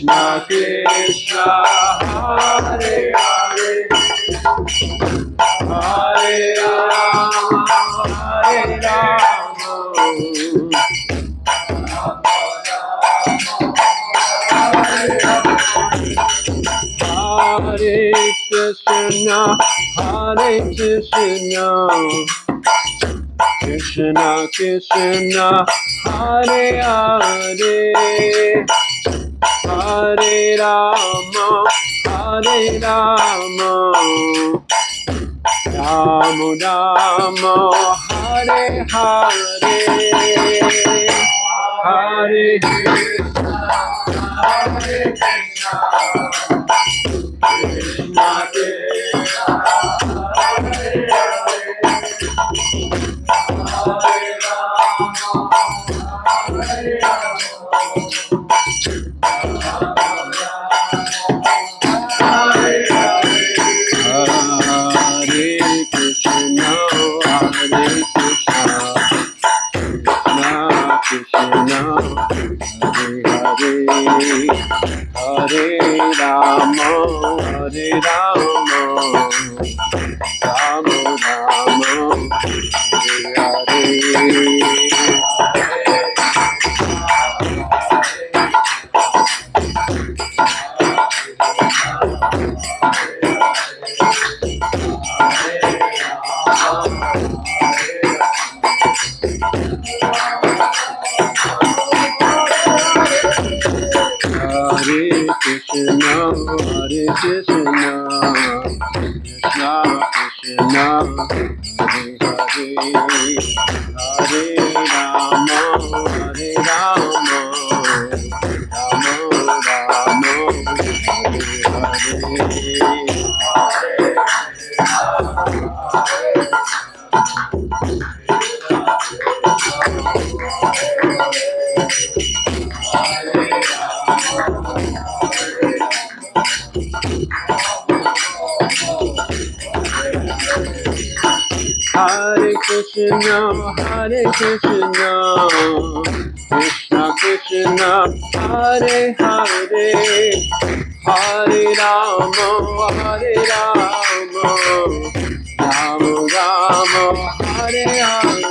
Krishna, Hare Hare, Hare Rama, Hare Rama, Hare Krishna, Hare Krishna, Krishna Krishna, Hare Hare, Hare Rama, Hare Rama, Rama Rama, Hare Hare, Hare Krishna, Hare Krishna, Krishna Krishna, Hare Hare, Hare Rama, Hare Rama, Hare Hare, Hare Krishna, Hare Krishna, Krishna Krishna, Hare Hare, Hare Rama, Hare Rama, Rama Rama, Hare Krishna, Hare Krishna, Krishna Krishna, Hare Hare, Hare Rama, Hare Rama, Rama Rama, Hare Hare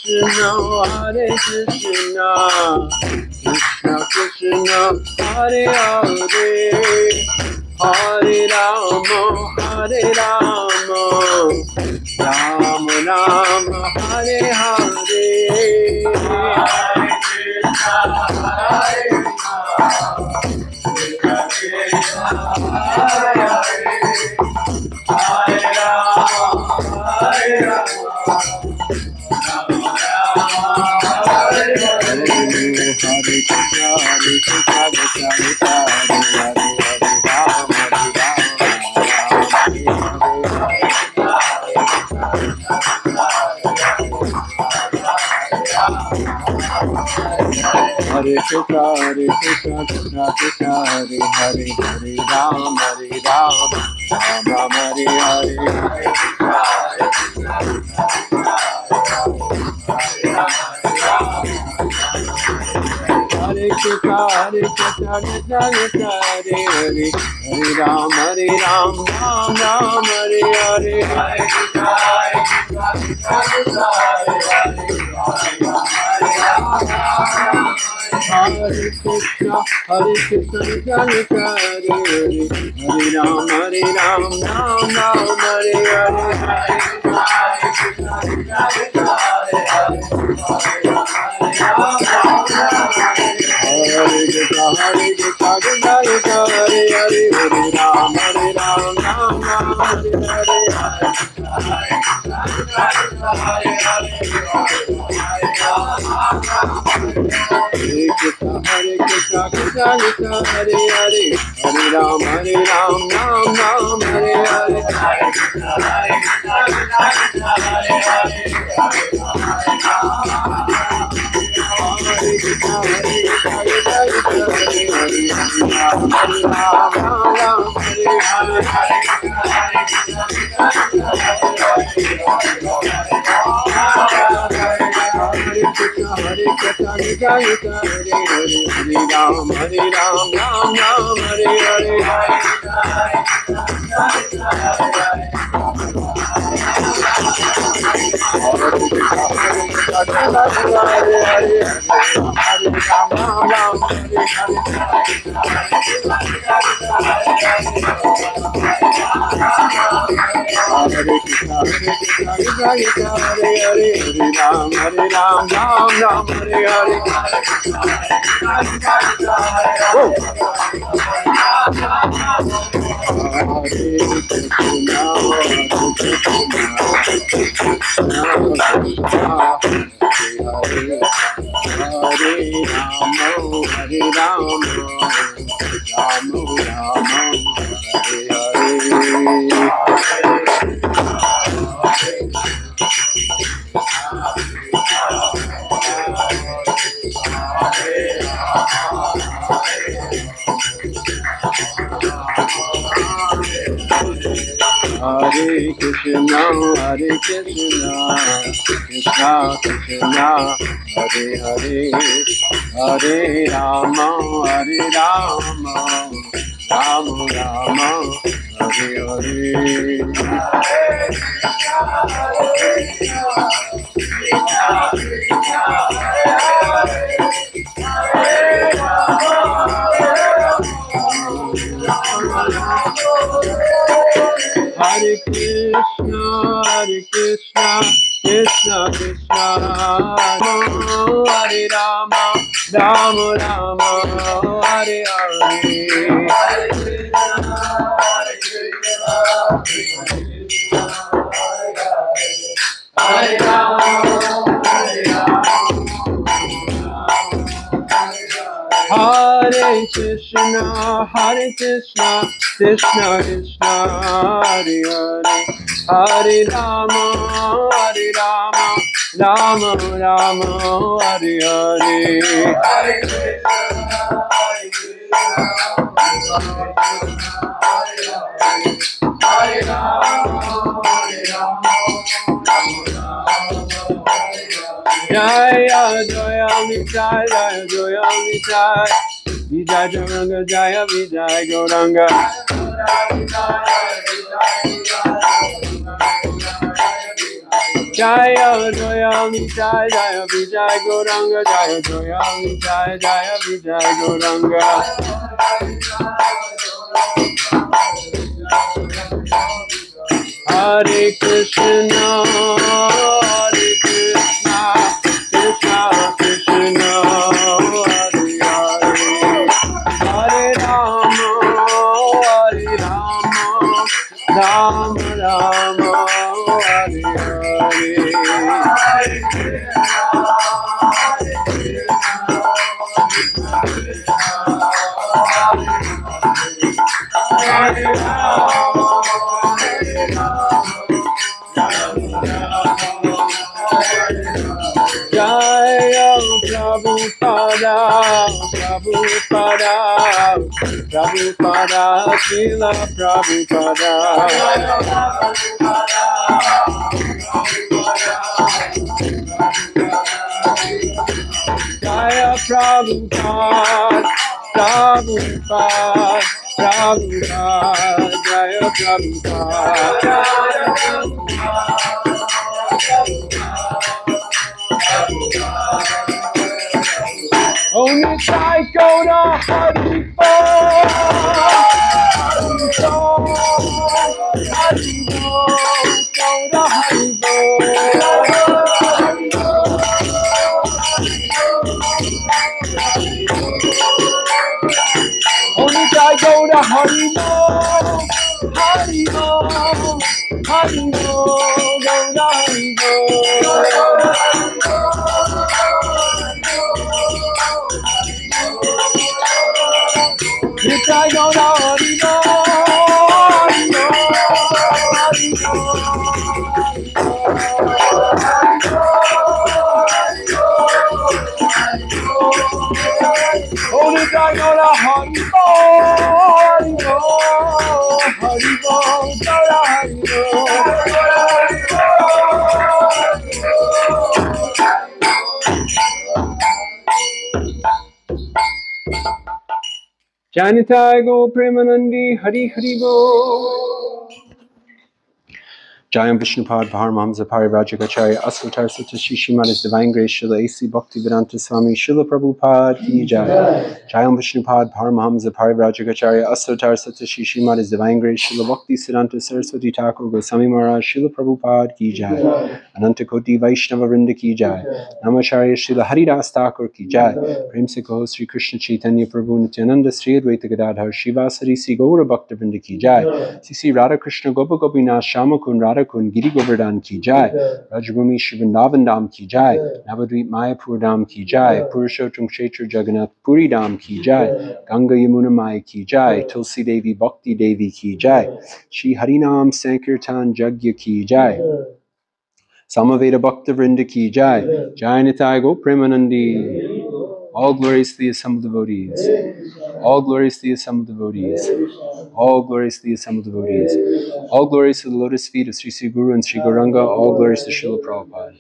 Krishna, Hare Krishna, Krishna Krishna, Hare Hare, Hare Rama, Hare Rama, Rama Rama, Hare Hare, Hare Krishna, Hare Krishna, Krishna Krishna, Hare Hare, Hare Rama, Hare Rama, Rama Rama, Hare Hare, Hare Krishna, Hare Krishna, Hare Hare, Hare Rama, Hare Rama, Hare Krishna, Krishna Krishna, Hare Hare, Hare Rama, Rama Hare Hare, Hare Krishna, Krishna Krishna, Hare Hare, Hare Rama, Rama Hare Hare, Hare Krishna, Krishna Hare Krishna, Hare Krishna, Hare Hare, Hare Rama, Rama Hare Hare, Hare Krishna, Krishna Hare Krishna, Hare Hare, Hare Rama, Rama Hare Hare, Hare Krishna, Krishna Krishna, Hare Hare, Hare Rama, Rama Hare Hare, Hare Krishna, Krishna Hare Hare, Hare Janitai Go Premanandi Hari Hari Bo. Jayam Vishnupad Paramahamsa Parivajagacharya Asvatar Satashi Shrimad Divine Grace Srila A.C. Bhaktivedanta Swami Srila Prabhupada Ki Jai. Jayam Vishnupad Paramahamsa Parivajagacharya Asvatar Satashi Shrimad Divine Grace Srila Bhakti Siddhanta Saraswati Thakur Goswami Maharaj Srila Prabhupada Ki Jai. Ananta Koti Vaishnava Vrinda Ki Jai. Namacharya Srila Haridas Thakur Ki Jai. Prem Se Kaho Sri Krishna Chaitanya Prabhu Nityananda Sri Advaita Gadadhar Shivasari Sri Gaura Bhakta Vrinda Ki Jai. Sri Radha Krishna Gopa Gopinath Shama Kun Radha Kun Giri Govardhan Ki Jai. Rajbhumi Shri Vrindavan Dham Ki Jai. Navadvip Mayapur Dham Ki Jai. Purushottam Kshetra Jagannath Puri Dham Ki Jai. Ganga Yamuna Maya Ki Jai. Tulsi Devi Bhakti Devi Ki Jai. Shri Harinam Sankirtan Jagya Ki Jai. Samaveda Bhakta Vrinda Ki Jai. Jai Nitai Go Premanandi. All glories to the assembled devotees. All glories to the assembled devotees. All glories to the assembled devotees. All glories to the lotus feet of Sri Sri Guru and Sri Gauranga. All glories to Srila Prabhupada.